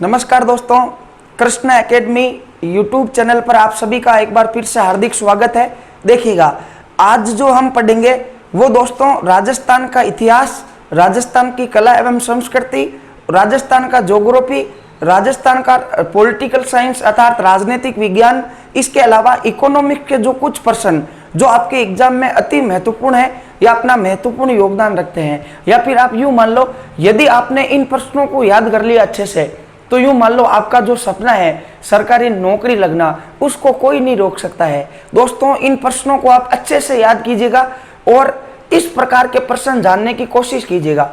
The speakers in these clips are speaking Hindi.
नमस्कार दोस्तों, कृष्ण एकेडमी यूट्यूब चैनल पर आप सभी का एक बार फिर से हार्दिक स्वागत है। देखिएगा, आज जो हम पढ़ेंगे वो दोस्तों राजस्थान का इतिहास, राजस्थान की कला एवं संस्कृति, राजस्थान का ज्योग्राफी, राजस्थान का पॉलिटिकल साइंस अर्थात राजनीतिक विज्ञान, इसके अलावा इकोनॉमिक के जो कुछ प्रश्न जो आपके एग्जाम में अति महत्वपूर्ण है या अपना महत्वपूर्ण योगदान रखते हैं, या फिर आप यूं मान लो यदि आपने इन प्रश्नों को याद कर लिया अच्छे से तो यूं मान लो आपका जो सपना है सरकारी नौकरी लगना, उसको कोई नहीं रोक सकता है। दोस्तों, इन प्रश्नों को आप अच्छे से याद कीजिएगा और इस प्रकार के प्रश्न जानने की कोशिश कीजिएगा।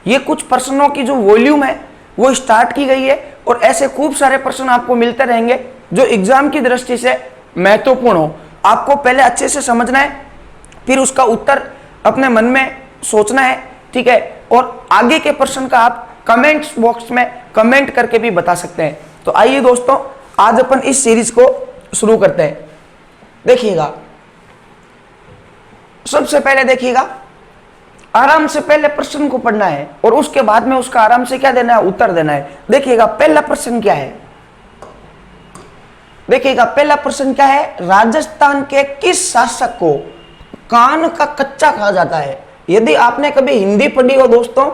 ये कुछ प्रश्नों की जो वॉल्यूम है वो स्टार्ट की गई है और ऐसे खूब सारे प्रश्न आपको मिलते रहेंगे जो एग्जाम की दृष्टि से महत्वपूर्ण हो। आपको पहले अच्छे से समझना है, फिर उसका उत्तर अपने मन में सोचना है, ठीक है। और आगे के प्रश्न का आप कमेंट्स बॉक्स में कमेंट करके भी बता सकते हैं। तो आइए दोस्तों, आज अपन इस सीरीज को शुरू करते हैं। देखिएगा, सबसे पहले देखिएगा, आराम से पहले प्रश्न को पढ़ना है और उसके बाद में उसका आराम से क्या देना है, उत्तर देना है। देखिएगा, पहला प्रश्न क्या है। देखिएगा, पहला प्रश्न क्या है, राजस्थान के किस शासक को कान का कच्चा कहा जाता है। यदि आपने कभी हिंदी पढ़ी हो दोस्तों,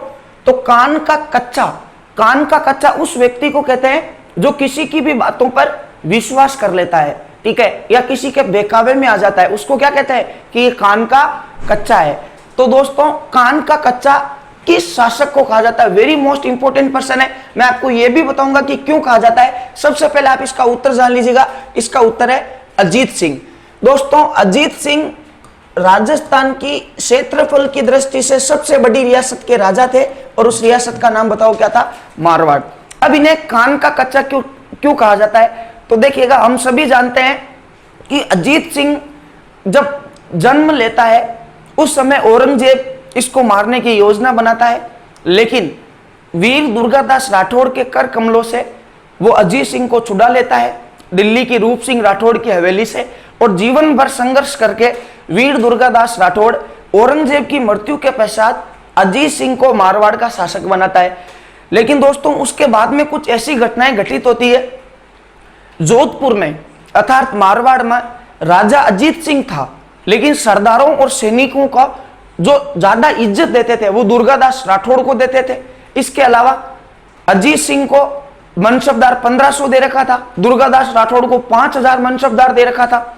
तो कान का कच्चा उस व्यक्ति को कहते हैं जो किसी की भी बातों पर विश्वास कर लेता है, ठीक है, या किसी के बहकावे में आ जाता है, उसको क्या कहते हैं कि ये कान का कच्चा है। तो दोस्तों, कान का कच्चा किस शासक को कहा जाता है, वेरी मोस्ट इंपोर्टेंट पर्सन है। मैं आपको यह भी बताऊंगा कि क्यों कहा जाता है। सबसे पहले आप इसका उत्तर जान लीजिएगा। इसका उत्तर है अजीत सिंह। दोस्तों, अजीत सिंह राजस्थान की क्षेत्रफल की दृष्टि से सबसे बड़ी रियासत के राजा थे और उस रियासत का नाम बताओ क्या था, मारवाड़। अब इन्हें कान का कच्चा क्यों कहा जाता है, तो देखिएगा, हम सभी जानते हैं कि अजीत सिंह जब जन्म लेता है उस समय औरंगजेब इसको मारने की योजना बनाता है, लेकिन वीर दुर्गादास राठौड़ के कर कमलों से वो अजीत सिंह को छुड़ा लेता है दिल्ली की रूप सिंह राठौड़ की हवेली से, और जीवन भर संघर्ष करके वीर दुर्गादास राठौड़ औरंगजेब की मृत्यु के पश्चात अजीत सिंह को मारवाड़ का शासक बनाता है। लेकिन दोस्तों, उसके बाद में कुछ ऐसी घटनाएं घटित होती है। जोधपुर में अर्थात मारवाड़ में राजा अजीत सिंह था, लेकिन सरदारों और सैनिकों का जो ज्यादा इज्जत देते थे वो दुर्गादास राठौड़ को देते थे। इसके अलावा अजीत सिंह को मनसबदार 1500 दे रखा था, दुर्गादास राठौड़ को 5000 मनसबदार दे रखा था।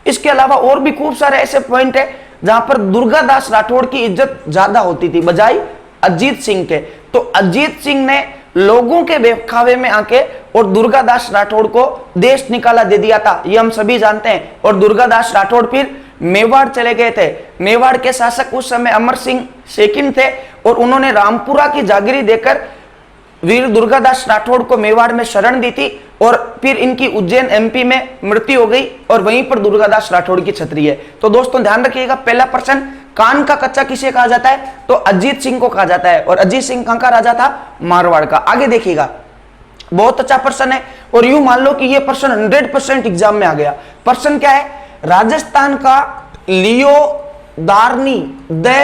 इसके अलावा और भी खूब सारे ऐसे पॉइंट है जहां पर दुर्गादास राठौड़ की इज्जत ज्यादा होती थी बजाय अजीत सिंह के। तो अजीत सिंह ने लोगों के बहकावे में आके और दुर्गादास राठौड़ को देश निकाला दे दिया था, ये हम सभी जानते हैं। और दुर्गादास राठौड़ फिर मेवाड़ चले गए थे। मेवाड़ के शासक उस समय अमर सिंह सेकिंड थे और उन्होंने रामपुरा की जागीरी देकर वीर दुर्गादास राठौड़ को मेवाड़ में शरण दी थी और फिर इनकी उज्जैन एमपी में मृत्यु हो गई और वहीं पर दुर्गादास राठौड़ की छतरी है। तो दोस्तों, ध्यान रखिएगा, पहला प्रश्न, कान का कच्चा किसे कहा जाता है, तो अजीत सिंह को कहा जाता है। और अजीत सिंह कहां का राजा था, मारवाड़ का। आगे देखिएगा, बहुत अच्छा प्रश्न है और यूं मान लो कि यह प्रश्न 100% एग्जाम में आ गया। प्रश्न क्या है, राजस्थान का लियो दार्नी द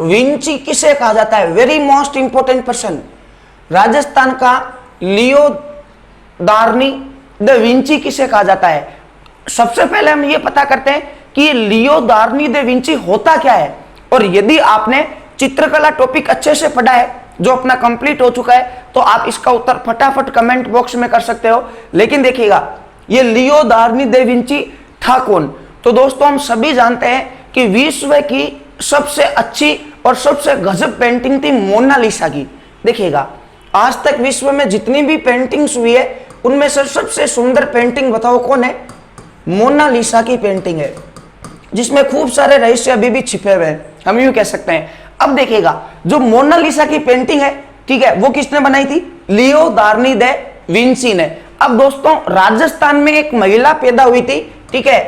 विंची किसे कहा जाता है। वेरी मोस्ट इंपोर्टेंट प्रश्न, राजस्थान का लियो दार्नी द विंची किसे कहा जाता है। सबसे पहले हम ये पता करते हैं कि लियो दार्नी द विंची होता क्या है। और यदि आपने चित्रकला टॉपिक अच्छे से पढ़ा है जो अपना कंप्लीट हो चुका है, तो आप इसका उत्तर फटाफट कमेंट बॉक्स में कर सकते हो। लेकिन देखिएगा, ये लियो दार्नी द विंची था कौन। तो दोस्तों, हम सभी जानते हैं कि विश्व की सबसे अच्छी और सबसे गजब पेंटिंग थी मोनालिसा की। देखिएगा, आज तक विश्व में जितनी भी पेंटिंग्स हुई है उनमें से सबसे सुंदर पेंटिंग बताओ कौन है, मोनालिसा की पेंटिंग है, जिसमें खूब सारे रहस्य अभी भी छिपे हुए हैं, हम यूं कह सकते हैं। अब देखिएगा, जो मोनालिसा की पेंटिंग है, ठीक है, वो किसने बनाई थी, लियो दार्नी द विंची ने। अब दोस्तों, राजस्थान में एक महिला पैदा हुई थी, ठीक है,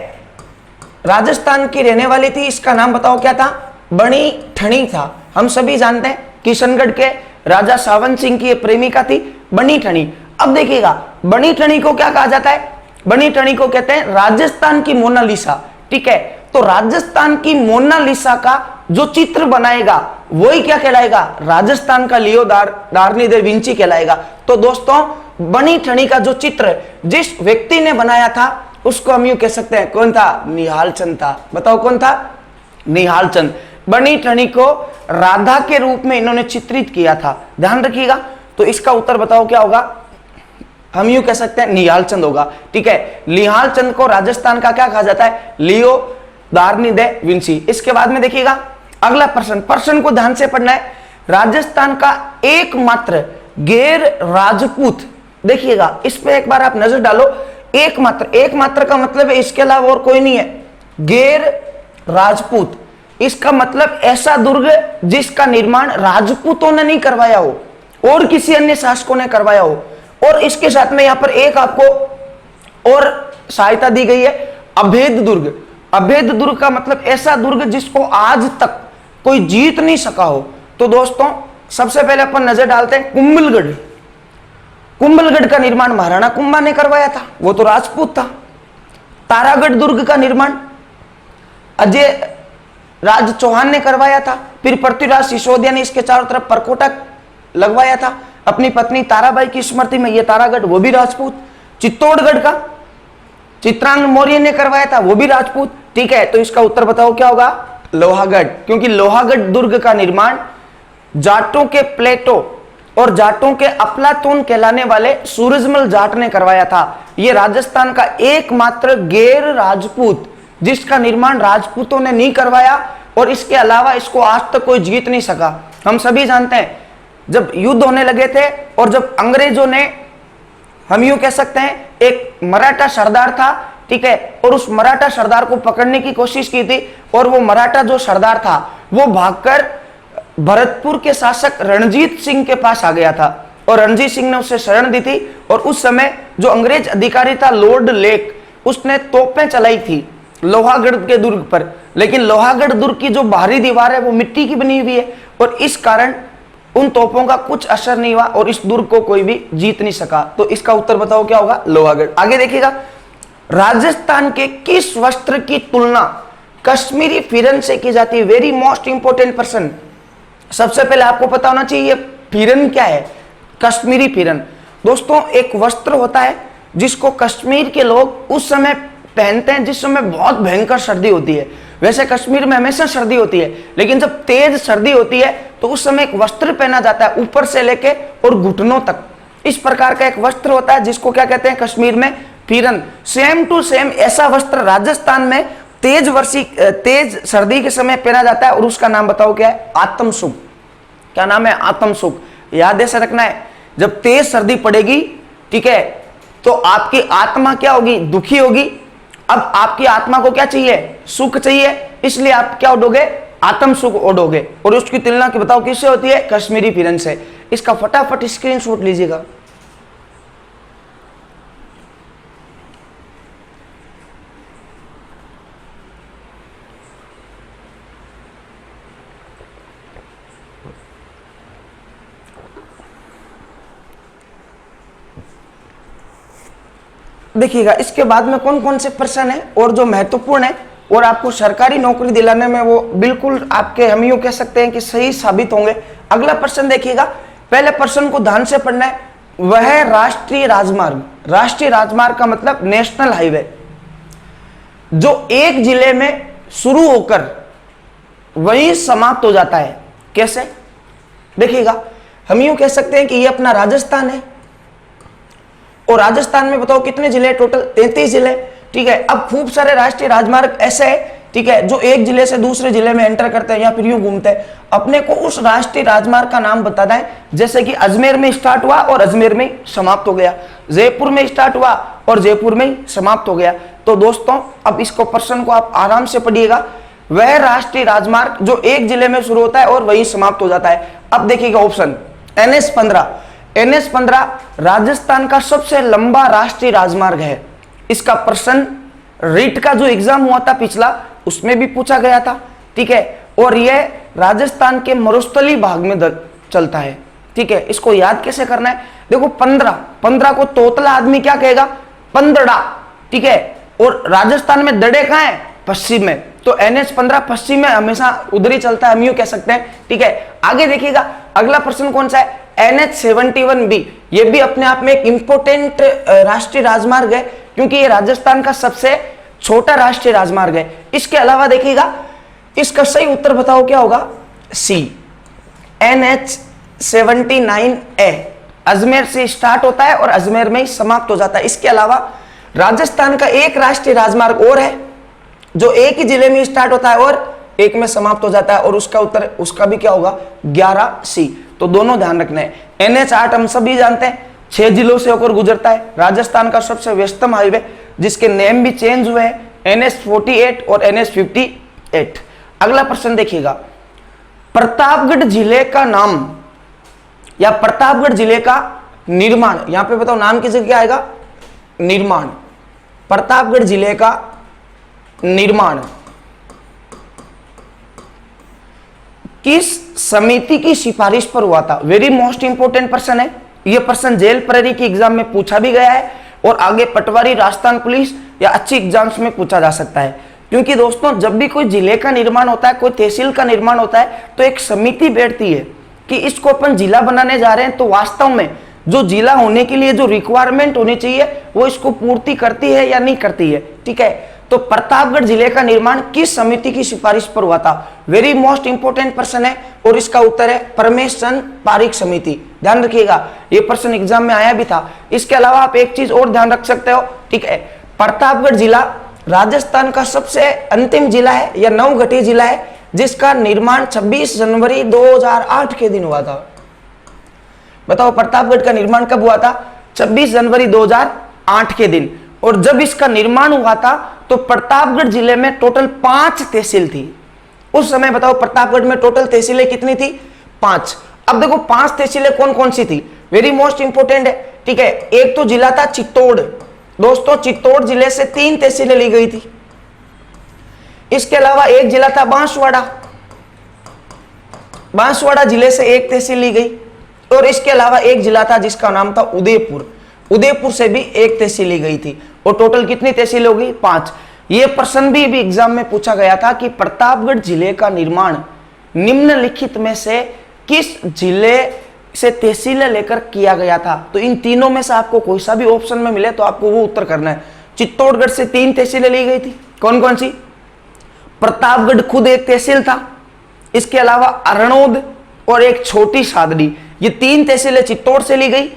राजस्थान की रहने वाली थी, इसका नाम बताओ क्या था, बणी ठणी था। हम सभी जानते हैं किशनगढ़ के राजा सावन सिंह की प्रेमिका थी बणी ठणी। अब देखिएगा, बणी ठणी को क्या कहा जाता है, बणी ठणी को कहते हैं राजस्थान की मोनालिसा, ठीक है। तो राजस्थान की मोनालिसा का जो चित्र बनाएगा वही क्या कहलाएगा, राजस्थान का लियो डार्नी दे विंची कहलाएगा। तो दोस्तों बनी ठनी का जो चित्र जिस व्यक्ति ने बनाया था उसको हम यूं कह सकते हैं, कौन था, निहाल चंद था। बताओ कौन था, निहाल चंद। बनी ठनी को राधा के रूप में इन्होंने चित्रित किया था, ध्यान रखिएगा। तो इसका उत्तर बताओ क्या होगा, हम यूं कह सकते हैं निहाल चंद होगा। ठीक है, निहाल चंद को राजस्थान का क्या कहा जाता है, लियो डार्नी दे विंची। इसके बाद में देखिएगा अगला प्रश्न को ध्यान से पढ़ना है। राजस्थान का एकमात्र गैर राजपूत, देखिएगा इस पे एक बार आप नजर डालो। एकमात्र का मतलब है इसके अलावा और कोई नहीं है, गैर राजपूत। इसका मतलब ऐसा दुर्ग जिसका निर्माण राजपूतों ने नहीं करवाया हो और किसी अन्य शासकों ने करवाया हो। और इसके साथ में यहां पर एक आपको और सहायता दी गई है, अभेद दुर्ग। अभेद दुर्ग का मतलब ऐसा दुर्ग जिसको आज तक कोई जीत नहीं सका हो। तो दोस्तों सबसे पहले अपन नजर डालते हैं कुंभलगढ़। कुंभलगढ़ का निर्माण महाराणा कुंभा ने करवाया था, वो तो राजपूत था। तारागढ़ दुर्ग का निर्माण अजय राज चौहान ने करवाया था। फिर पृथ्वीराज सिसोदिया ने इसके चारों तरफ परकोटा लगवाया था अपनी पत्नी ताराबाई की स्मृति में, ये तारागढ़, वो भी राजपूत। चित्तौड़गढ़ का चित्रांग मौर्य ने करवाया था, वो भी राजपूत। ठीक है, तो इसका उत्तर बताओ क्या होगा, लोहागढ़। क्योंकि लोहागढ़ दुर्ग का निर्माण जाटों के प्लेटो और जाटों के अफलातून कहलाने वाले सूरजमल जाट ने करवाया था। यह राजस्थान का एकमात्र गैर राजपूत जिसका निर्माण राजपूतों ने नहीं करवाया और इसके अलावा इसको आज तक कोई जीत नहीं सका। हम सभी जानते हैं जब युद्ध होने लगे थे और जब अंग्रेजों ने, हम यूं कह सकते हैं, एक मराठा सरदार था, ठीक है, और उस मराठा सरदार को पकड़ने की कोशिश की थी और वो मराठा जो सरदार था वो भागकर भरतपुर के शासक रणजीत सिंह के पास आ गया था और रणजीत सिंह ने उसे शरण दी थी। और उस समय जो अंग्रेज अधिकारी था लॉर्ड लेक, उसने तोपें चलाई थी लोहागढ़ के दुर्ग पर, लेकिन लोहागढ़ दुर्ग की जो बाहरी दीवार है वो मिट्टी की बनी हुई है और इस कारण उन तोपों का कुछ असर नहीं हुआ और इस दुर्ग को कोई भी जीत नहीं सका। तो इसका उत्तर बताओ क्या होगा, लोहागढ़। आगे देखिएगा, राजस्थान के किस वस्त्र की तुलना कश्मीरी फिरन से की जाती है। Very most important person. सबसे पहले आपको पता होना चाहिए फिरन क्या है। कश्मीरी फिरन दोस्तों एक वस्त्र होता है जिसको कश्मीर के लोग उस समय पहनते हैं जिस समय बहुत भयंकर सर्दी होती है। वैसे कश्मीर में हमेशा सर्दी होती है, लेकिन जब तेज सर्दी होती है तो उस समय एक वस्त्र पहना जाता है ऊपर से लेके और घुटनों तक। इस प्रकार का एक वस्त्र होता है जिसको क्या कहते हैं कश्मीर में, फिरन। सेम टू सेम ऐसा वस्त्र राजस्थान में तेज सर्दी के समय पहना जाता है और उसका नाम बताओ क्या है, आत्मसुख। क्या नाम है, आत्मसुख। याद ऐसे रखना है, जब तेज सर्दी पड़ेगी, ठीक है, तो आपकी आत्मा क्या होगी, दुखी होगी। अब आपकी आत्मा को क्या चाहिए, सुख चाहिए, इसलिए आप क्या उड़ोगे, आत्म सुख उड़ोगे। और उसकी तुलना की बताओ किससे होती है, कश्मीरी फिरन से। इसका फटाफट स्क्रीनशॉट लीजिएगा। देखिएगा इसके बाद में कौन कौन से प्रश्न है और जो महत्वपूर्ण है और आपको सरकारी नौकरी दिलाने में वो बिल्कुल आपके, हम यूं कह सकते हैं कि सही साबित होंगे। अगला प्रश्न देखिएगा, पहले प्रश्न को ध्यान से पढ़ना है। वह राष्ट्रीय राजमार्ग, राष्ट्रीय राजमार्ग का मतलब नेशनल हाईवे, जो एक जिले में शुरू होकर वहीं समाप्त हो जाता है। कैसे, देखिएगा हम यूं कह सकते हैं कि ये अपना राजस्थान है और राजस्थान में बताओ कितने जिले, टोटल 33 जिले, ठीक है। अब खूब सारे राष्ट्रीय राजमार्ग ऐसे है, ठीक है, जो एक जिले से दूसरे जिले में एंटर करते हैं या फिर यूं घूमते हैं। अपने को उस राष्ट्रीय राजमार्ग का नाम बताना है, जैसे कि अजमेर में स्टार्ट हुआ और अजमेर में समाप्त हो गया, जयपुर में स्टार्ट हुआ और जयपुर में समाप्त हो गया। तो दोस्तों अब इसको प्रश्न को आप आराम से पढ़िएगा। वह राष्ट्रीय राजमार्ग जो एक जिले में शुरू होता है और वहीं समाप्त हो जाता है। अब देखिएगा ऑप्शन, NH-15। NH-15 राजस्थान का सबसे लंबा राष्ट्रीय राजमार्ग है। इसका प्रश्न रीट का जो एग्जाम हुआ था पिछला, उसमें भी पूछा गया था, ठीक है। और यह राजस्थान के मरुस्थली भाग में चलता है, ठीक है। इसको याद कैसे करना है, देखो 15 को तोतला आदमी क्या कहेगा, पंदड़ा, ठीक है। और राजस्थान में दड़े कहां है, पश्चिम में, तो NH15 पश्चिम में हमेशा उधर ही चलता है, हम यूं कह सकते हैं। ठीक है, आगे देखिएगा अगला प्रश्न कौन सा है, NH71B। ये भी अपने आप में एक इंपॉर्टेंट राष्ट्रीय राजमार्ग है, क्योंकि ये राजस्थान का सबसे छोटा राष्ट्रीय राजमार्ग है। इसके अलावा देखिएगा इसका सही उत्तर बताओ क्या होगा, सी NH79A। अजमेर से स्टार्ट होता है और अजमेर में ही समाप्त हो जाता है। इसके अलावा राजस्थान का एक राष्ट्रीय राजमार्ग और है जो एक ही जिले में स्टार्ट होता है और एक में समाप्त हो जाता है, और उसका उत्तर उसका भी क्या होगा, 11C। तो दोनों ध्यान रखना है। NH8 हम सभी जानते हैं 6 जिलों से होकर गुजरता है, राजस्थान का सबसे व्यस्तम हाईवे जिसके नेम भी चेंज हुए हैं, NH48 और NH58। अगला प्रश्न देखिएगा, प्रतापगढ़ जिले का नाम या प्रतापगढ़ जिले का निर्माण, यहां पे बताओ नाम की जगह क्या आएगा, निर्माण। प्रतापगढ़ जिले का निर्माण किस समिति की सिफारिश पर हुआ था? वेरी मोस्ट इंपोर्टेंट प्रश्न है यह प्रश्न, जेल प्रहरी की एग्जाम में पूछा भी गया है और आगे पटवारी, राजस्थान पुलिस या अच्छी एग्जाम्स में पूछा जा सकता है। क्योंकि दोस्तों जब भी कोई जिले का निर्माण होता है, कोई तहसील का निर्माण होता है, तो एक समिति बैठती है कि इसको अपन जिला बनाने जा रहे हैं, तो वास्तव में जो जिला होने के लिए जो रिक्वायरमेंट होनी चाहिए वो इसको पूर्ति करती है या नहीं करती है। ठीक है, तो प्रतापगढ़ जिले का निर्माण किस समिति की सिफारिश पर हुआ था? वेरी मोस्ट इंपोर्टेंट प्रश्न है और इसका उत्तर है परमेश चंद पारीख समिति। ध्यान रखिएगा, ये प्रश्न एग्जाम में आया भी था। इसके अलावा आप एक चीज और ध्यान रख सकते हो, ठीक है, प्रतापगढ़ जिला राजस्थान का सबसे अंतिम जिला है या नवगठित जिला है जिसका निर्माण 26 जनवरी 2008 के दिन हुआ था। बताओ प्रतापगढ़ का निर्माण कब हुआ था? 26 जनवरी 2008 के दिन। और जब इसका निर्माण हुआ था तो प्रतापगढ़ जिले में टोटल 5 तहसील थी। उस समय बताओ प्रतापगढ़ में टोटल तहसीलें कितनी थी? 5। अब देखो 5 तहसीलें कौन कौन सी थी, वेरी मोस्ट इंपोर्टेंट है। ठीक है, एक तो जिला था चित्तौड़। दोस्तों चित्तौड़ जिले से 3 तहसीलें ली गई थी। इसके अलावा एक जिला था बांसवाड़ा, बांसवाड़ा जिले से 1 तहसील ली गई। और इसके अलावा एक जिला था जिसका नाम था उदयपुर, उदयपुर से भी 1 तहसील ली गई थी। और टोटल कितनी तहसील होगी? 5। यह प्रश्न भी एग्जाम में पूछा गया था कि प्रतापगढ़ जिले का निर्माण निम्नलिखित में से किस जिले से तहसीलें लेकर किया गया था? तो इन तीनों में से आपको कोई सा भी ऑप्शन में मिले तो आपको वो उत्तर करना है। चित्तौड़गढ़ से 3 तहसीलें ली गई थी, कौन कौन सी? प्रतापगढ़ खुद एक तहसील था, इसके अलावा अरणोद और एक छोटी सादड़ी, ये 3 तहसीलें चित्तौड़ से ली गई।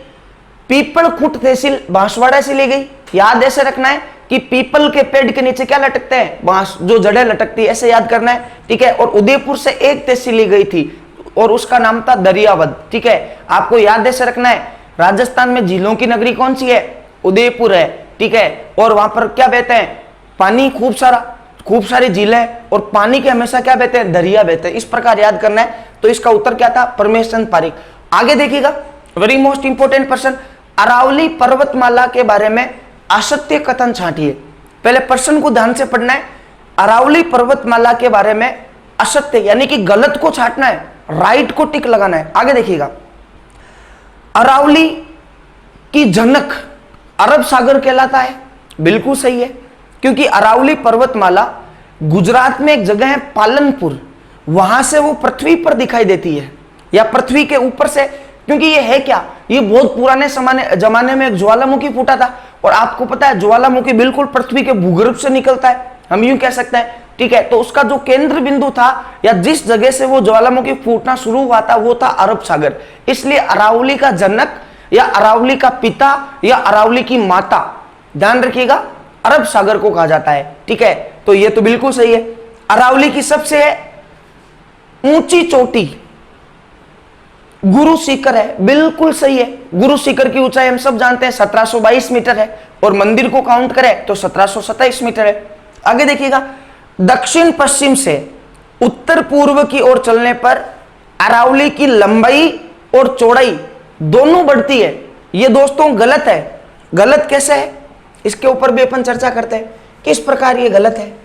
पीपलखुट तहसील बांसवाड़ा से ली गई। याद ऐसे रखना है कि पीपल के पेड़ के नीचे क्या लटकते हैं? बांस, जो जड़ें लटकती है, ऐसे याद करना है। ठीक है, और उदयपुर से 1 तहसील ली गई थी और उसका नाम था दरियावद। ठीक है, आपको याद ऐसे रखना है, राजस्थान में झीलों की नगरी कौन सी है? उदयपुर है। ठीक है, और वहां पर क्या बहते हैं? पानी, खूब सारी झीलें, और पानी के हमेशा क्या बहते हैं? दरिया बहते हैं। इस प्रकार याद करना है। तो इसका उत्तर क्या था? परमेश चंद पारीख। आगे देखिएगा, वेरी मोस्ट इंपोर्टेंट प्रश्न, अरावली पर्वतमाला के बारे में असत्य कथन छांटिए। पहले प्रश्न को ध्यान से पढ़ना है। अरावली पर्वतमाला के बारे में असत्य यानी कि गलत को छांटना है, राइट को टिक लगाना है। आगे देखिएगा, अरावली की जनक अरब सागर कहलाता है। बिल्कुल सही है, क्योंकि अरावली पर्वतमाला गुजरात में एक जगह है पालनपुर, वहां से वो पृथ्वी पर दिखाई देती है या पृथ्वी के ऊपर से। क्योंकि ये है क्या, ये बहुत पुराने जमाने में एक ज्वालामुखी फूटा था, और आपको पता है ज्वालामुखी बिल्कुल पृथ्वी के भूगर्भ से निकलता है, हम यूं कह सकते हैं। ठीक है, तो उसका जो केंद्र बिंदु था या जिस जगह से वो ज्वालामुखी फूटना शुरू हुआ था वो था अरब सागर। इसलिए अरावली का जनक या अरावली का पिता या अरावली की माता, ध्यान रखिएगा, अरब सागर को कहा जाता है। ठीक है, तो ये तो बिल्कुल सही है। अरावली की सबसे ऊंची चोटी गुरु शिखर है, बिल्कुल सही है। गुरु शिखर की ऊंचाई हम सब जानते हैं 1722 मीटर है, और मंदिर को काउंट करें तो 1727 मीटर है। आगे देखिएगा, दक्षिण पश्चिम से उत्तर पूर्व की ओर चलने पर अरावली की लंबाई और चौड़ाई दोनों बढ़ती है। यह दोस्तों गलत है। गलत कैसे है, इसके ऊपर भी अपन चर्चा करते हैं, किस प्रकार यह गलत है।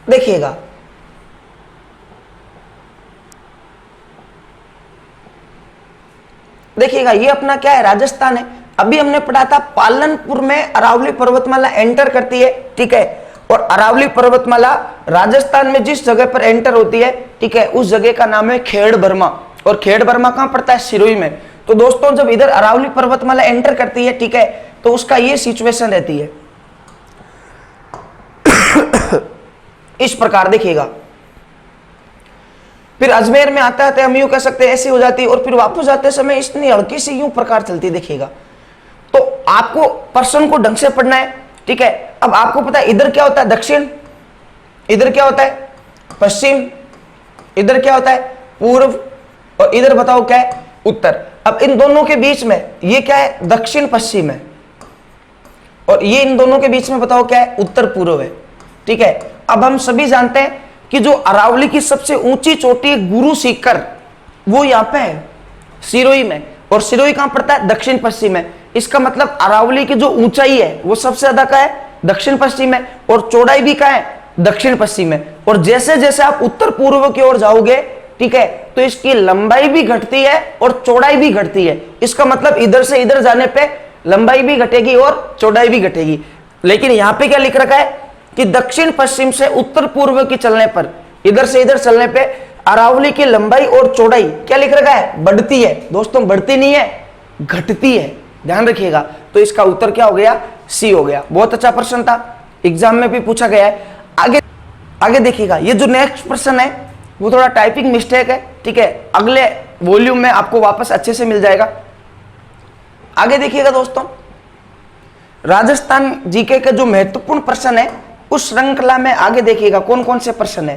देखिएगा, देखिएगा, ये अपना क्या है? राजस्थान है। अभी हमने पढ़ा था पालनपुर में अरावली पर्वतमाला एंटर करती है। ठीक है, और अरावली पर्वतमाला राजस्थान में जिस जगह पर एंटर होती है, ठीक है, उस जगह का नाम है खेड़ बर्मा। और खेड़ बर्मा कहां पड़ता है? सिरोही में। तो दोस्तों जब इधर अरावली पर्वतमाला एंटर करती है, ठीक है, तो उसका ये सिचुएशन रहती है इस प्रकार, देखिएगा। फिर अजमेर में आता है, हम यूं कह सकते हैं ऐसी हो जाती है, और फिर वापस जाते समय इतनी हल्की सी यूं प्रकार चलती, देखिएगा। तो आपको पर्सन को ढंग से पढ़ना है, ठीक है। अब आपको पता है इधर क्या होता है? दक्षिण, इधर क्या होता है? पश्चिम, इधर क्या होता है? पूर्व, और इधर बताओ क्या है? उत्तर। अब इन दोनों के बीच में ये क्या है? दक्षिण पश्चिम है, और ये इन दोनों के बीच में बताओ क्या है? उत्तर पूर्व है, ठीक है। अब हम सभी जानते हैं कि जो अरावली की सबसे ऊंची चोटी है गुरु शिखर, वो यहां पे है सिरोही में, और सिरोही कहां पड़ता है? दक्षिण पश्चिम में। इसका मतलब अरावली की जो ऊंचाई है वो सबसे ज्यादा का है? दक्षिण पश्चिम में, और चौड़ाई भी का है? दक्षिण पश्चिम में। और जैसे जैसे आप उत्तर पूर्व की ओर जाओगे, ठीक है, तो इसकी लंबाई भी घटती है और चौड़ाई भी घटती है। इसका मतलब इधर से इधर जाने पे लंबाई भी घटेगी और चौड़ाई भी घटेगी। लेकिन यहां पे क्या लिख रखा है कि दक्षिण पश्चिम से उत्तर पूर्व की चलने पर, इधर से इधर चलने पे अरावली की लंबाई और चौड़ाई क्या लिख रखा है? बढ़ती है। दोस्तों बढ़ती नहीं है, घटती है, ध्यान रखिएगा। तो इसका उत्तर क्या हो गया? सी हो गया। बहुत अच्छा प्रश्न था, एग्जाम में भी पूछा गया है। आगे देखिएगा, ये जो नेक्स्ट प्रश्न है वो थोड़ा टाइपिंग मिस्टेक है, ठीक है, अगले वॉल्यूम में आपको वापस अच्छे से मिल जाएगा। आगे देखिएगा दोस्तों, राजस्थान जीके के जो महत्वपूर्ण प्रश्न है उस श्रृंखला में आगे देखिएगा कौन कौन से प्रश्न है।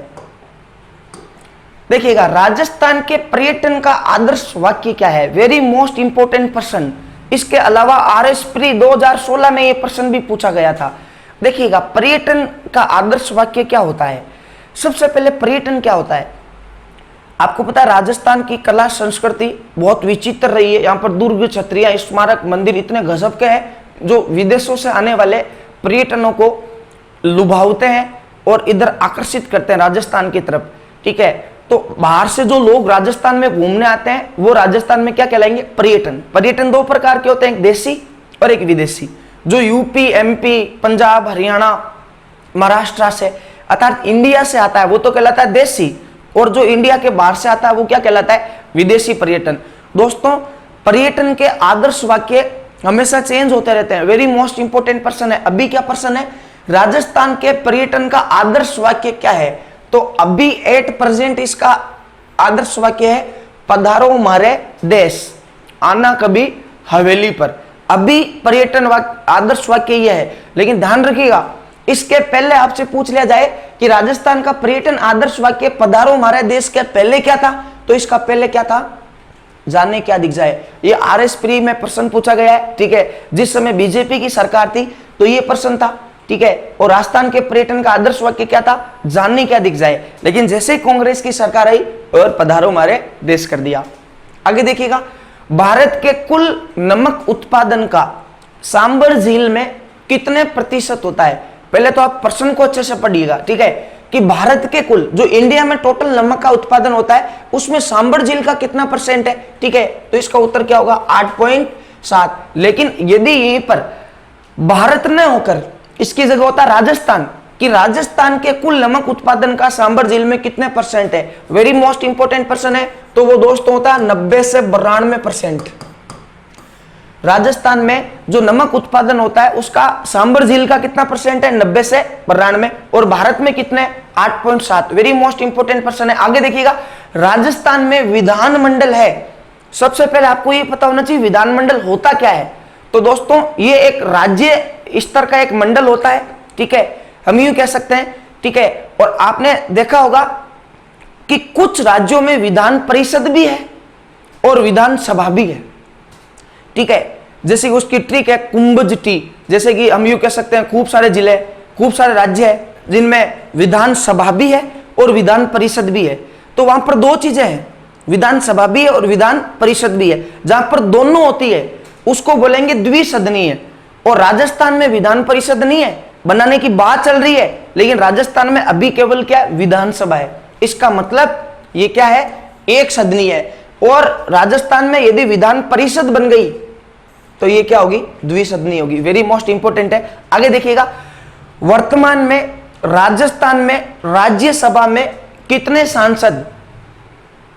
देखिएगा, राजस्थान के पर्यटन का आदर्श वाक्य क्या है? वेरी मोस्ट इंपोर्टेंट प्रश्न। इसके अलावा आरएस प्री 2016 में यह प्रश्न भी पूछा गया था। देखिएगा, पर्यटन का आदर्श वाक्य क्या होता है? सबसे पहले पर्यटन क्या होता है? आपको पता है राजस्थान की कला संस्कृति बहुत विचित्र रही है। यहाँ पर दुर्ग, छतरियां, स्मारक, मंदिर इतने गजब के हैं जो विदेशों से आने वाले पर्यटनों को लुभावते हैं और इधर आकर्षित करते हैं राजस्थान की तरफ, ठीक है। तो बाहर से जो लोग राजस्थान में घूमने आते हैं वो राजस्थान में क्या कहलाएंगे? पर्यटन। पर्यटन दो प्रकार के होते हैं, एक देशी और एक विदेशी। जो यूपी, एमपी, पंजाब, हरियाणा, महाराष्ट्र से अर्थात इंडिया से आता है वो तो कहलाता है देशी, और जो इंडिया के बाहर से आता है वो क्या कहलाता है? विदेशी पर्यटन। दोस्तों पर्यटन के आदर्श वाक्य हमेशा चेंज होते रहते हैं। वेरी मोस्ट इंपोर्टेंट प्रश्न है। अभी क्या प्रश्न है? राजस्थान के पर्यटन का आदर्श वाक्य क्या है? तो अभी एट प्रेजेंट इसका आदर्श वाक्य है पधारो हमारे देश, आना कभी हवेली पर। अभी पर्यटन आदर्श वाक्य यह है। लेकिन ध्यान रखिएगा, इसके पहले आपसे पूछ लिया जाए कि राजस्थान का पर्यटन आदर्श वाक्य पधारो हमारे देश के पहले क्या था, तो इसका पहले क्या था? जाने क्या दिख जाए। ये आरएस प्री में प्रश्न पूछा गया है, ठीक है। जिस समय बीजेपी की सरकार थी तो ये प्रश्न था, ठीक है। और राजस्थान के पर्यटन का आदर्श वाक्य क्या था? जानने क्या दिख जाए। लेकिन जैसे ही कांग्रेस की सरकार आई और पधारो हमारे देश कर दिया। आगे देखिएगा, भारत के कुल नमक उत्पादन का सांबर झील में कितने प्रतिशत होता है? पहले तो आप प्रश्न को अच्छे से पढ़िएगा, ठीक है, कि भारत के कुल जो इंडिया में टोटल नमक का उत्पादन होता है उसमें सांबर झील का कितना परसेंट है, ठीक है। तो इसका उत्तर क्या होगा? 8.7। लेकिन यदि यहीं पर भारत न होकर इसकी जगह होता राजस्थान, कि राजस्थान के कुल नमक उत्पादन का सांबर झील में कितने परसेंट है? वेरी मोस्ट इंपोर्टेंट पर्सन है। तो वो दोस्तों होता है 90 से 92%। राजस्थान में जो नमक उत्पादन होता है उसका सांबर झील का कितना परसेंट है? 90 से 92। और भारत में कितने? 8.7। वेरी मोस्ट इंपोर्टेंट पर्सन है। आगे देखिएगा, राजस्थान में विधानमंडल है। सबसे पहले आपको ये पता होना चाहिए विधानमंडल होता क्या है। तो दोस्तों ये एक राज्य स्तर का एक मंडल होता है, ठीक है, हम यूं कह सकते हैं, ठीक है। और आपने देखा होगा कि कुछ राज्यों में विधान परिषद भी है और विधानसभा भी है, ठीक है। जैसे कि उसकी ट्रिक है कुंभज टी। जैसे कि हम यूं कह सकते हैं खूब सारे जिले, खूब सारे राज्य है जिनमें विधानसभा भी है और विधान परिषद भी है। तो वहां पर दो चीजें हैं, विधानसभा भी है और विधान परिषद भी है। जहां पर दोनों होती है उसको बोलेंगे द्विसदनीय। और राजस्थान में विधान परिषद नहीं है, बनाने की बात चल रही है, लेकिन राजस्थान में अभी केवल क्या विधानसभा है। इसका मतलब ये क्या है? एक सदनीय है। और राजस्थान में यदि विधान परिषद बन गई तो ये क्या होगी? द्विसदनीय होगी। वेरी मोस्ट इंपोर्टेंट है। आगे देखिएगा, वर्तमान में राजस्थान में राज्यसभा में कितने सांसद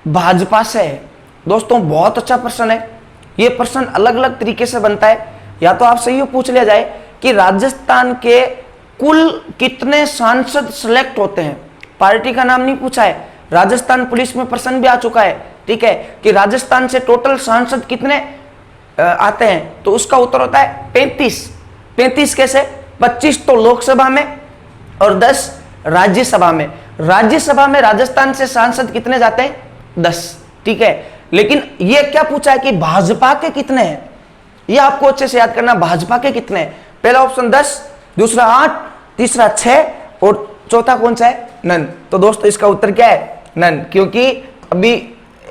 भाजपा से है? दोस्तों बहुत अच्छा प्रश्न है। ये प्रश्न अलग अलग तरीके से बनता है। या तो आपसे ये पूछ लिया जाए कि राजस्थान के कुल कितने सांसद सिलेक्ट होते हैं, पार्टी का नाम नहीं पूछा है। राजस्थान पुलिस में प्रश्न भी आ चुका है, ठीक है, कि राजस्थान से टोटल सांसद कितने आते हैं, तो उसका उत्तर होता है 35। 35 कैसे? 25 तो लोकसभा में और 10 राज्यसभा में। राज्यसभा में राजस्थान से सांसद कितने जाते हैं? 10, ठीक है। लेकिन ये क्या पूछा है कि भाजपा के कितने हैं, ये आपको अच्छे से याद करना। भाजपा के कितने हैं? पहला ऑप्शन 10, दूसरा 8, तीसरा 6 और चौथा कौन सा है? नन। तो दोस्तों इसका उत्तर क्या है? नन, क्योंकि अभी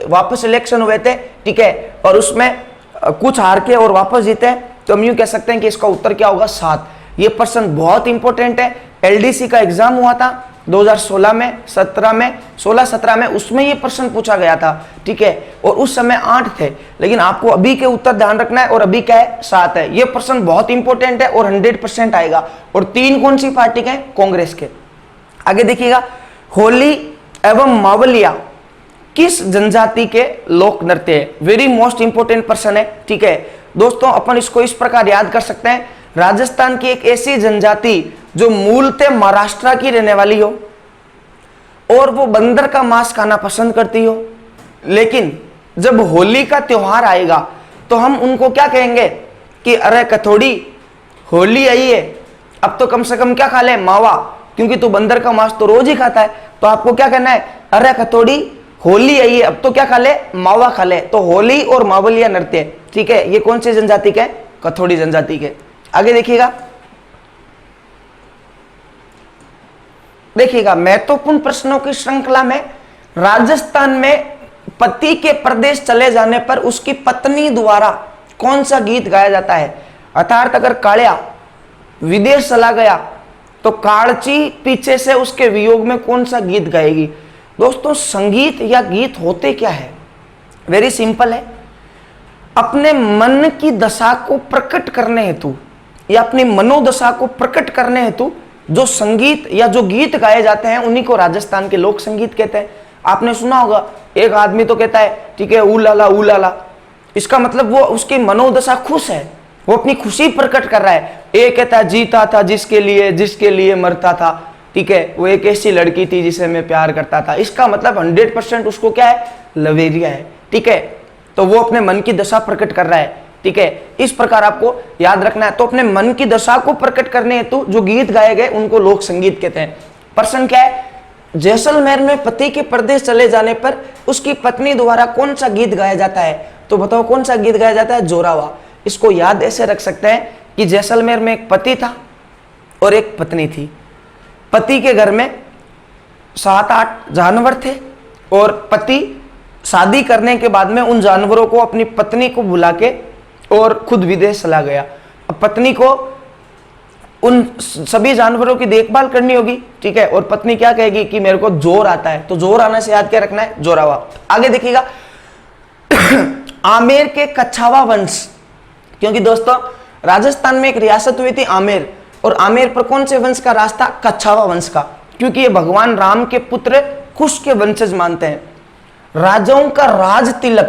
वापस इलेक्शन हुए थे, ठीक है, और उसमें कुछ हार के और वापस जीते हैं, तो हम यूं कह सकते हैं कि इसका उत्तर क्या होगा? 7। ये प्रश्न बहुत इंपॉर्टेंट है। एलडीसी का एग्जाम हुआ था 2016 में, 17 में, 16-17 में, उसमें ये प्रश्न पूछा गया था, ठीक है, और उस समय 8 थे। लेकिन आपको अभी के उत्तर ध्यान रखना है, और अभी क्या है? 7 है। ये प्रश्न बहुत इंपॉर्टेंट है और 100% आएगा। और 3 कौन सी पार्टी के? कांग्रेस के। आगे देखिएगा, होली एवं मावलिया किस जनजाति के लोक नृत्य है? वेरी मोस्ट इंपोर्टेंट प्रश्न है, ठीक है दोस्तों। अपन इसको इस प्रकार याद कर सकते हैं, राजस्थान की एक ऐसी जनजाति जो मूलतः महाराष्ट्र की रहने वाली हो और वो बंदर का मांस खाना पसंद करती हो, लेकिन जब होली का त्योहार आएगा तो हम उनको क्या कहेंगे कि अरे कथोड़ी, होली आई है, अब तो कम से कम क्या खा ले? मावा, क्योंकि तू बंदर का मांस तो रोज ही खाता है। तो आपको क्या कहना है? अरे कथोड़ी, होली आई है, अब तो क्या खा ले? मावा खा ले। तो होली और मावलिया नृत्य, ठीक है, ये कौन सी जनजाति के? कथोड़ी जनजाति के। आगे देखिएगा, महत्वपूर्ण प्रश्नों की श्रृंखला में राजस्थान में पति के प्रदेश चले जाने पर उसकी पत्नी द्वारा कौन सा गीत गाया जाता है? अर्थात अगर कालिया विदेश चला गया तो कालची पीछे से उसके वियोग में कौन सा गीत गाएगी? दोस्तों संगीत या गीत होते क्या है? वेरी सिंपल है, अपने मन की दशा को प्रकट करने हेतु या अपनी मनोदशा को प्रकट करने हेतु जो संगीत या जो गीत गाए जाते हैं उन्हीं को राजस्थान के लोक संगीत कहते हैं। आपने सुना होगा, एक आदमी तो कहता है, ठीक है, ऊ लाला, इसका मतलब वो उसकी मनोदशा खुश है, वो अपनी खुशी प्रकट कर रहा है। एक कहता है जीता था जिसके लिए मरता था, ठीक है, वो एक ऐसी लड़की थी जिसे मैं प्यार करता था। इसका मतलब 100% उसको क्या है? लवेरिया है, ठीक है। तो वो अपने मन की दशा प्रकट कर रहा है, ठीक है। इस प्रकार आपको याद रखना है। तो अपने मन की दशा को प्रकट करने हेतु जो गीत गाए गए उनको लोक संगीत कहते हैं। प्रश्न क्या है? जैसलमेर में पति के प्रदेश चले जाने पर उसकी पत्नी द्वारा कौन सा गीत गाया जाता है? तो बताओ कौन सा गीत गाया जाता है? जोरावा। इसको याद ऐसे रख सकते हैं कि जैसलमेर में एक पति था और एक पत्नी थी। पति के घर में 7-8 जानवर थे और पति शादी करने के बाद में उन जानवरों को अपनी पत्नी को बुला के और खुद विदेश चला गया। अब पत्नी को उन सभी जानवरों की देखभाल करनी होगी, ठीक है, और पत्नी क्या कहेगी कि मेरे को जोर आता है, तो जोर आने से याद क्या रखना है? जोरावा। आगे देखिएगा, आमेर के कछावा वंश, क्योंकि दोस्तों राजस्थान में एक रियासत हुई थी आमेर, और आमेर पर कौन से वंश का राज था? कछावा वंश का, क्योंकि ये भगवान राम के पुत्र कुश के वंशज मानते हैं। राजाओं का राज तिलक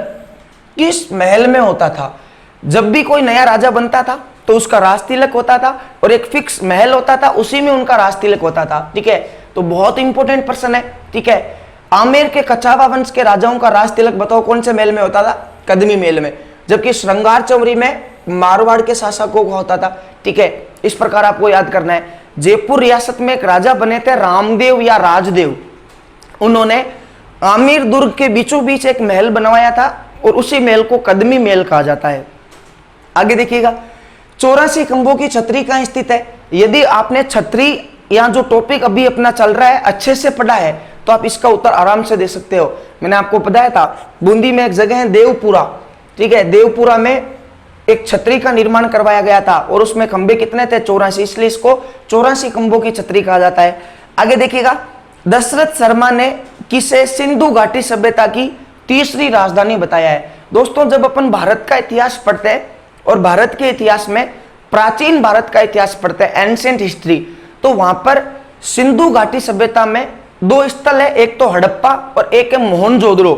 किस महल में होता था? जब भी कोई नया राजा बनता था तो उसका राज तिलक होता था और एक फिक्स महल होता था, उसी में उनका राज तिलक होता था, ठीक है। तो बहुत इंपॉर्टेंट प्रश्न है, ठीक है। आमेर के कछावा वंश के राजाओं का राज तिलक बताओ कौन से महल में होता था? कदमी महल में। जबकि श्रृंगार चौरी में मारवाड़ के शासकों का होता था, ठीक है। इस प्रकार आपको याद करना है। जयपुर रियासत में एक राजा बने थे रामदेव या राजदेव, उन्होंने आमेर दुर्ग के बीचों बीच एक महल बनवाया था और उसी महल को कदमी महल कहा जाता है। आगे देखिएगा, 84 खंभों की छतरी कहाँ स्थित है? यदि आपने छतरी या जो टॉपिक अभी अपना चल रहा है अच्छे से पढ़ा है तो आप इसका उत्तर आराम से दे सकते हो। मैंने आपको बताया था बूंदी में एक जगह है देवपुरा, ठीक है, देवपुरा में एक छतरी का निर्माण करवाया गया था और उसमें खंभे कितने थे? 84, इसलिए इसको 84 खंभों की छतरी कहा जाता है। आगे देखिएगा, दशरथ शर्मा ने किसे सिंधु घाटी सभ्यता की तीसरी राजधानी बताया है? दोस्तों जब अपन भारत का इतिहास पढ़ते हैं और भारत के इतिहास में प्राचीन भारत का इतिहास पढ़ते हैं, एंशिएंट हिस्ट्री, तो वहां पर सिंधु घाटी सभ्यता में दो स्थल है, एक तो हड़प्पा और एक है मोहनजोदड़ो।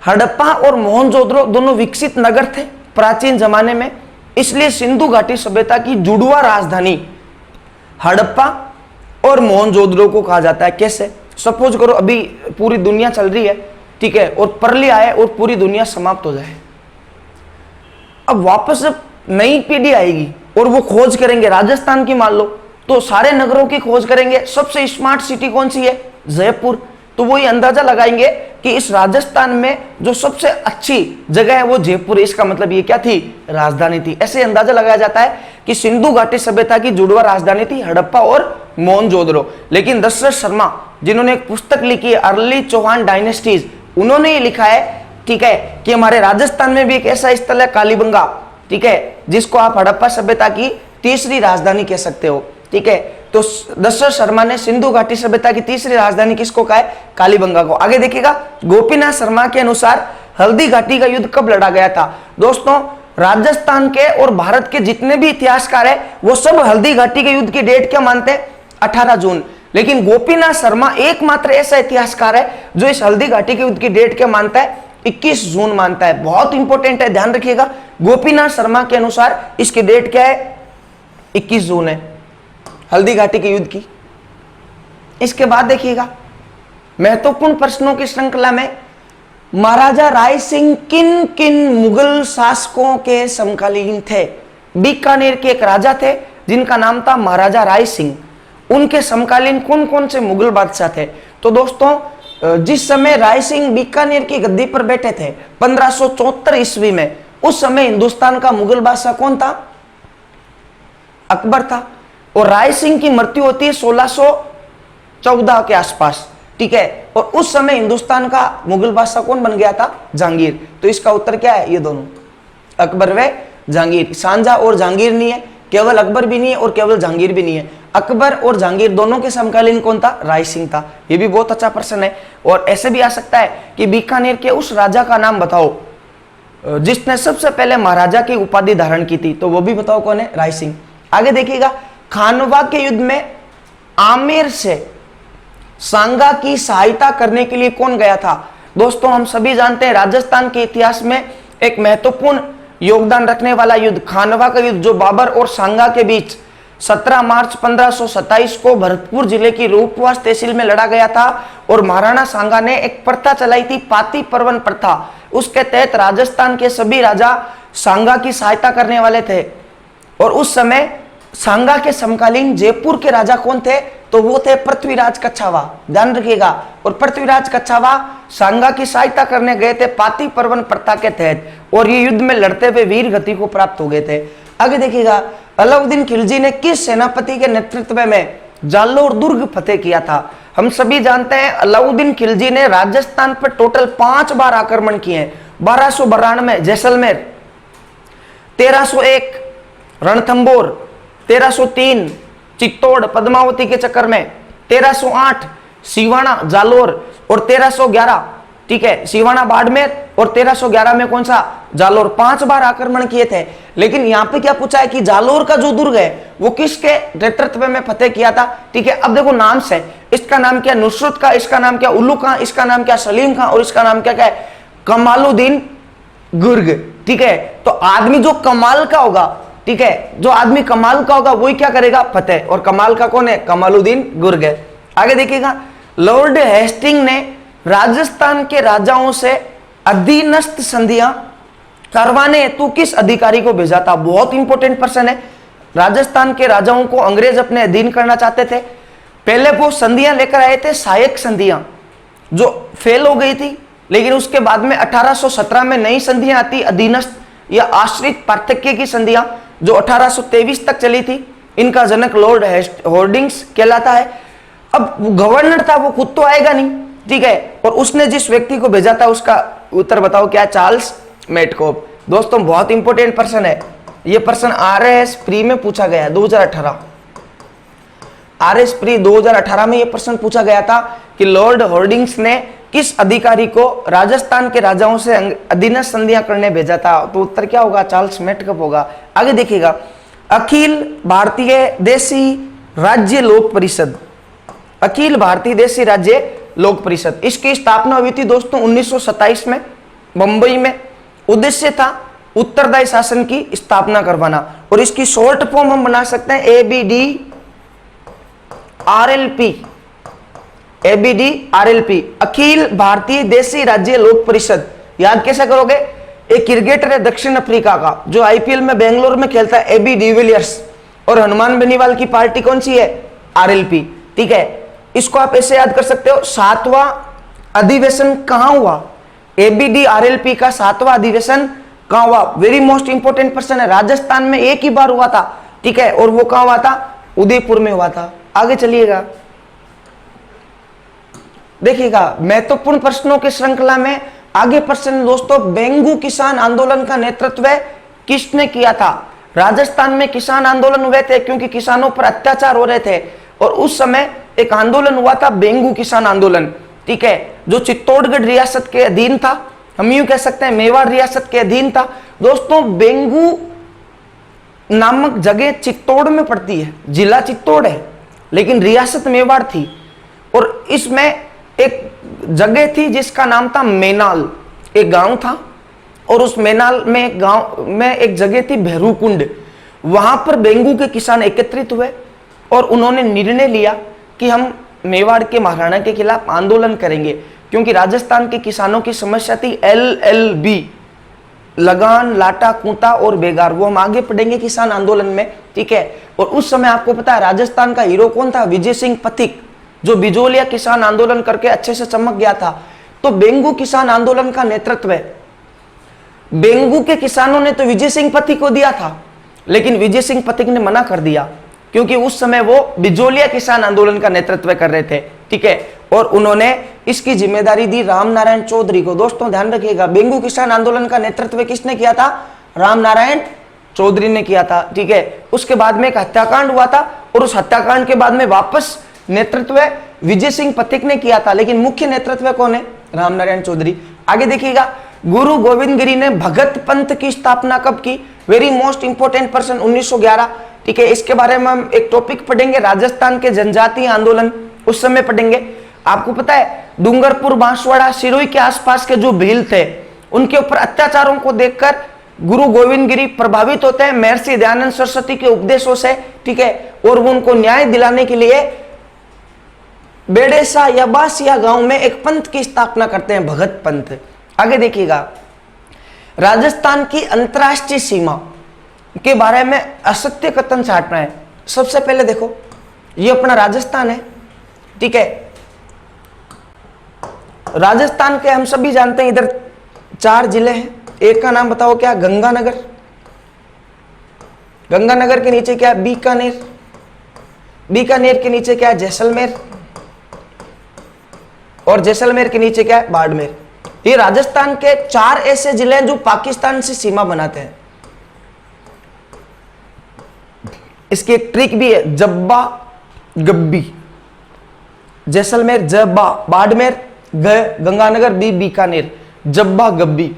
हड़प्पा और मोहनजोदड़ो दोनों विकसित नगर थे प्राचीन जमाने में, इसलिए सिंधु घाटी सभ्यता की जुड़वा राजधानी हड़प्पा और मोहनजोदड़ो को कहा जाता है। कैसे? सपोज करो अभी पूरी दुनिया चल रही है, ठीक है, और प्रलय आए और पूरी दुनिया समाप्त हो जाए। अब वापस जब नई पीढ़ी आएगी और वो खोज करेंगे, राजस्थान की मान लो, तो सारे नगरों की खोज करेंगे, सबसे स्मार्ट सिटी कौन सी है? जयपुर। तो वो ये अंदाजा लगाएंगे कि इस राजस्थान में जो सबसे अच्छी जगह है वो जयपुर है। इसका मतलब ये क्या थी? राजधानी थी। ऐसे अंदाजा लगाया जाता है कि सिंधु घाटी सभ्यता की जुड़वा राजधानी थी हड़प्पा और मोहनजोदड़ो। लेकिन दशरथ शर्मा जिन्होंने एक पुस्तक लिखी है अर्ली चौहान डायनेस्टीज, उन्होंने ये लिखा है, ठीक है, कि हमारे राजस्थान में भी एक ऐसा स्थल है कालीबंगा, ठीक है, जिसको आप हड़प्पा सभ्यता की तीसरी राजधानी कह सकते हो, ठीक है। तो दशरथ शर्मा ने सिंधु घाटी सभ्यता की तीसरी राजधानी किसको कहा है? कालीबंगा को। आगे देखिएगा, गोपीनाथ शर्मा के अनुसार हल्दी घाटी का युद्ध कब लड़ा गया था? दोस्तों, राजस्थान के और भारत के जितने भी इतिहासकार है वो सब हल्दी घाटी के युद्ध की डेट क्या मानते हैं? 18 जून। लेकिन गोपीनाथ शर्मा एकमात्र ऐसा इतिहासकार है जो इस हल्दी घाटी के युद्ध की डेट क्या मानता है? 21 जून मानता है। बहुत इंपॉर्टेंट है, ध्यान रखिएगा। गोपीनाथ शर्मा के अनुसार इसकी डेट क्या है? 21 जून है हल्दी घाटी के युद्ध की। इसके बाद देखिएगा, महत्वपूर्ण प्रश्नों की श्रृंखला में महाराजा राय सिंह किन किन मुगल शासकों के समकालीन थे? बीकानेर के एक राजा थे जिनका नाम था महाराजा राय सिंह। उनके समकालीन कौन कौन से मुगल बादशाह थे? तो दोस्तों, जिस समय राय सिंह बीकानेर की गद्दी पर बैठे थे 1574 ईस्वी में, उस समय हिंदुस्तान का मुगल बादशाह कौन था? अकबर था। और राय सिंह की मृत्यु होती है 1614 के आसपास, ठीक है। और उस समय हिंदुस्तान का मुगल बादशाह कौन बन गया था? जहांगीर। तो इसका उत्तर क्या है? ये दोनों, अकबर व जहांगीर। सांझा और जहांगीर नहीं है, केवल अकबर भी नहीं है और केवल जहांगीर भी नहीं है। अकबर और जहांगीर दोनों के समकालीन कौन था? राय सिंह था। ये भी बहुत अच्छा प्रश्न है। और ऐसे भी आ सकता है कि बीकानेर के उस राजा का नाम बताओ जिसने सबसे पहले महाराजा की उपाधि धारण की थी, तो वो भी बताओ कौन है? राय सिंह। आगे देखिएगा, खानवा के युद्ध में आमेर से सांगा की सहायता करने के लिए कौन गया था? दोस्तों, हम सभी जानते हैं राजस्थान के इतिहास में एक महत्वपूर्ण योगदान रखने वाला युद्ध खानवा का युद्ध, जो बाबर और सांगा के बीच 17 मार्च 1527 को भरतपुर जिले की रूपवास तहसील में लड़ा गया था। और महाराणा सांगा ने एक प्रथा चलाई थी, पाती पर्वन प्रथा। उसके तहत राजस्थान के सभी राजा सांगा की सहायता करने वाले थे। और उस समय सांगा के समकालीन जयपुर के राजा कौन थे? तो वो थे पृथ्वीराज कच्छावा। ध्यान रखिएगा। और पृथ्वीराज कच्छावा सांगा की सहायता करने गए थे पाती पर्वन प्रथा के तहत, और ये युद्ध में लड़ते हुए वीर गति को प्राप्त हो गए थे। आगे देखिएगा, अलाउद्दीन खिलजी ने किस सेनापति के नेतृत्व में जालोर दुर्ग फतेह किया था? हम सभी जानते हैं अलाउद्दीन खिलजी ने राजस्थान पर टोटल 5 बार आक्रमण किए हैं। 1292 जैसलमेर, 1301 रणथंबोर, 1303 चित्तौड़ पद्मावती के चक्कर में, 1308 सिवाना जालोर और 1311, ठीक है, सिवाना बाड़मेर और 1311 में कौन सा? जालोर। 5 बार आक्रमण किए थे। लेकिन यहां पे क्या पूछा है कि जालोर का जो दुर्ग है वो किसके नेतृत्व में फतेह किया था? ठीक है, अब देखो नाम से, इसका नाम क्या? नुसरत का, इसका नाम क्या? उल्लू खां, इसका नाम क्या? सलीम खां, और इसका नाम क्या क्या है? कमालुद्दीन गुर्ग। ठीक है, तो आदमी जो कमाल का होगा, ठीक है, जो आदमी कमाल का होगा वही क्या करेगा? फतेह। और कमाल का कौन है? कमालुद्दीन गुर्ग है। आगे देखिएगा, लॉर्ड हेस्टिंग ने राजस्थान के राजाओं से अधीनस्थ संधियां करवाने हेतु किस अधिकारी को भेजा था? बहुत इंपॉर्टेंट प्रश्न है। राजस्थान के राजाओं को अंग्रेज अपने अधीन करना चाहते थे। पहले वो संधियां लेकर आए थे, सहायक संधियां, जो फेल हो गई थी। लेकिन उसके बाद में 1817 में नई संधियां आती, अधीनस्थ या आश्रित पार्थक्य की संधियां, जो 1823 तक चली थी। इनका जनक लॉर्ड होर्डिंग्स कहलाता है। अब गवर्नर था, वो खुद तो आएगा नहीं, ठीक है, और उसने जिस व्यक्ति को भेजा था उसका उत्तर बताओ क्या? चार्ल्स मेटकोप। दोस्तों, बहुत इंपॉर्टेंट प्रश्न है ये। प्रश्न आरएस प्री में पूछा गया है 2018। आरएस प्री 2018 में यह प्रश्न पूछा गया था कि लॉर्ड होर्डिंग्स ने किस अधिकारी को राजस्थान के राजाओं से अधीनस्थ संधियां करने भेजा था? तो उत्तर क्या होगा? चार्ल्स मेटकप होगा। आगे देखिएगा, अखिल भारतीय देशी राज्य लोक परिषद अखिल भारतीय देशी राज्य लोक परिषद। इसकी स्थापना हुई थी दोस्तों 1927 में बंबई में। उद्देश्य था उत्तरदायी शासन की स्थापना करवाना, और इसकी शॉर्ट फॉर्म हम बना सकते हैं ABDRLP, ABDRLP, अखिल भारतीय देशी राज्य लोक परिषद। याद कैसे करोगे? एक क्रिकेटर है दक्षिण अफ्रीका का जो IPL में बेंगलोर में खेलता है, AB डिविलियर्स, और हनुमान बेनीवाल की पार्टी कौन सी है? RLP। ठीक है, इसको आप ऐसे याद कर सकते हो। 7वां अधिवेशन कहां हुआ? ABDRLP का 7वां अधिवेशन कहां हुआ? वेरी मोस्ट इंपोर्टेंट पर्सन है। राजस्थान में एक ही बार हुआ था, ठीक है, और वो कहां हुआ था? उदयपुर में हुआ था। आगे चलिएगा, देखिएगा महत्वपूर्ण प्रश्नों की श्रृंखला में आगे प्रश्न दोस्तों, बेंगू किसान आंदोलन का नेतृत्व किसने किया था? राजस्थान में किसान आंदोलन हुए थे क्योंकि किसानों पर अत्याचार हो रहे थे, और उस समय एक आंदोलन हुआ था बेंगू किसान आंदोलन, ठीक है, जो चित्तौड़गढ़ रियासत के अधीन था। हम यूं कह सकते हैं मेवाड़ रियासत के अधीन था। दोस्तों बेंगू नामक जगह चित्तौड़ में पड़ती है, जिला चित्तौड़ है, लेकिन रियासत मेवाड़ थी। और इसमें एक जगह थी जिसका नाम था मेनाल, एक गांव था, और उस मेनाल में एक गांव में एक जगह थी भैरूकुंड। वहां पर बेंगू के किसान एकत्रित हुए और उन्होंने निर्णय लिया कि हम मेवाड़ के महाराणा के खिलाफ आंदोलन करेंगे, क्योंकि राजस्थान के किसानों की समस्या थी LLB, लगान, लाटा, कूता और बेगार। वो हम आगे पढ़ेंगे किसान आंदोलन में, ठीक है। और उस समय आपको पता है राजस्थान का हीरो कौन था? विजय सिंह पथिक, जो बिजोलिया किसान आंदोलन करके अच्छे से चमक गया था। तो बेंगू किसान आंदोलन का नेतृत्व बेंगू के किसानों ने तो विजय सिंह पथिक को दिया था, लेकिन विजय सिंह पथिक ने मना कर दिया, क्योंकि उस समय वो बिजोलिया किसान आंदोलन का नेतृत्व कर रहे थे, ठीक है। और उन्होंने इसकी जिम्मेदारी दी रामनारायण चौधरी को। दोस्तों ध्यान रखिएगा, बेंगू किसान आंदोलन का नेतृत्व किसने किया था? रामनारायण चौधरी ने किया था, ठीक है। उसके बाद में एक हत्याकांड हुआ था, और उस हत्याकांड के बाद में वापस नेतृत्व विजय सिंह पथिक ने किया था, लेकिन मुख्य नेतृत्व कौन है? रामनारायण चौधरी। आगे देखिएगा, गुरु गोविंद गिरी ने भगत पंथ की स्थापना कब की? वेरी मोस्ट इंपोर्टेंट पर्सन, 1911, ठीक है। इसके बारे में हम एक टॉपिक पढ़ेंगे, राजस्थान के जनजातीय आंदोलन, उस समय पढ़ेंगे। आपको पता है डूंगरपुर, बांसवाड़ा, सिरोही के आसपास के जो भील थे, उनके ऊपर अत्याचारों को देखकर गुरु गोविंद गिरी प्रभावित होते हैं महर्षि दयानंद सरस्वती के उपदेशों से, ठीक है। और वो उनको न्याय दिलाने के लिए बेडेसा या बासिया गांव में एक पंथ की स्थापना करते हैं, भगत पंथ। आगे देखिएगा, राजस्थान की अंतरराष्ट्रीय सीमा के बारे में असत्य कथन छाटना है। सबसे पहले देखो, ये अपना राजस्थान है, ठीक है। राजस्थान के हम सभी जानते हैं इधर 4 जिले हैं। एक का नाम बताओ क्या? गंगानगर। गंगानगर के नीचे क्या है? बीकानेर। बीकानेर के नीचे क्या है? जैसलमेर। और जैसलमेर के नीचे क्या है? बाड़मेर। ये राजस्थान के 4 ऐसे जिले हैं जो पाकिस्तान से सीमा बनाते हैं। इसकी एक ट्रिक भी है, जब्बा गब्बी। जैसलमेर जब्बा, बाड़मेर गंगानगर, बीकानेर, जब्बा गब्बी।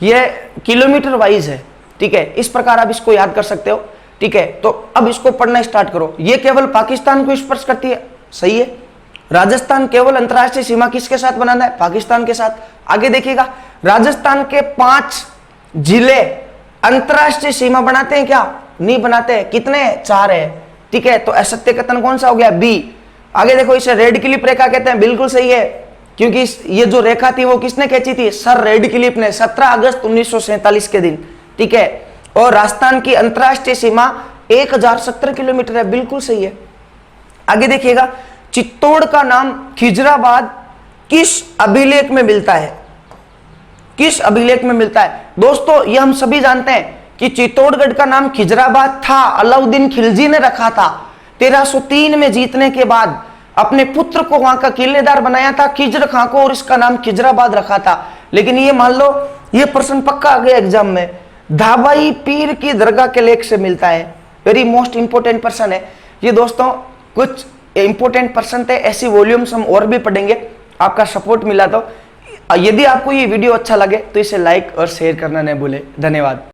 ये किलोमीटर वाइज है, ठीक है। इस प्रकार आप इसको याद कर सकते हो, ठीक है। तो अब इसको पढ़ना स्टार्ट करो। ये केवल पाकिस्तान को स्पर्श करती है, सही है। राजस्थान केवल अंतरराष्ट्रीय सीमा किसके साथ बनाना है? पाकिस्तान के साथ। आगे देखिएगा, राजस्थान के 5 जिले अंतरराष्ट्रीय सीमा बनाते हैं क्या? नहीं बनाते हैं। कितने? 4 है, ठीक है। तो असत्य कथन कौन सा हो गया? बी। आगे देखो, इसे रेड क्लिप रेखा कहते हैं, बिल्कुल सही है, क्योंकि ये जो रेखा थी वो किसने खींची थी? सर रेड क्लिप ने, 17 अगस्त 1947 के दिन, ठीक है। और राजस्थान की अंतरराष्ट्रीय सीमा 1017 किलोमीटर है, बिल्कुल सही है। आगे देखिएगा, चित्तौड़ का नाम खिजराबाद किस अभिलेख में मिलता है? किस अभिलेख में मिलता है? दोस्तों ये हम सभी जानते हैं कि चित्तौड़गढ़ का नाम खिजराबाद था, अलाउद्दीन खिलजी ने रखा था। 1303 में जीतने के बाद अपने पुत्र को वहां का किलेदार बनाया था, खिजर खां को, और इसका नाम खिजराबाद रखा था। लेकिन ये मान लो, ये प्रश्न पक्का आ गया एग्जाम में, धाबाई पीर की दरगाह के लेख से मिलता है। वेरी मोस्ट इंपोर्टेंट पर्सन है ये। दोस्तों कुछ इंपोर्टेंट पर्सन थे, ऐसी वॉल्यूम्स हम और भी पढ़ेंगे, आपका सपोर्ट मिला तो। यदि आपको ये वीडियो अच्छा लगे तो इसे लाइक और शेयर करना न भूले। धन्यवाद।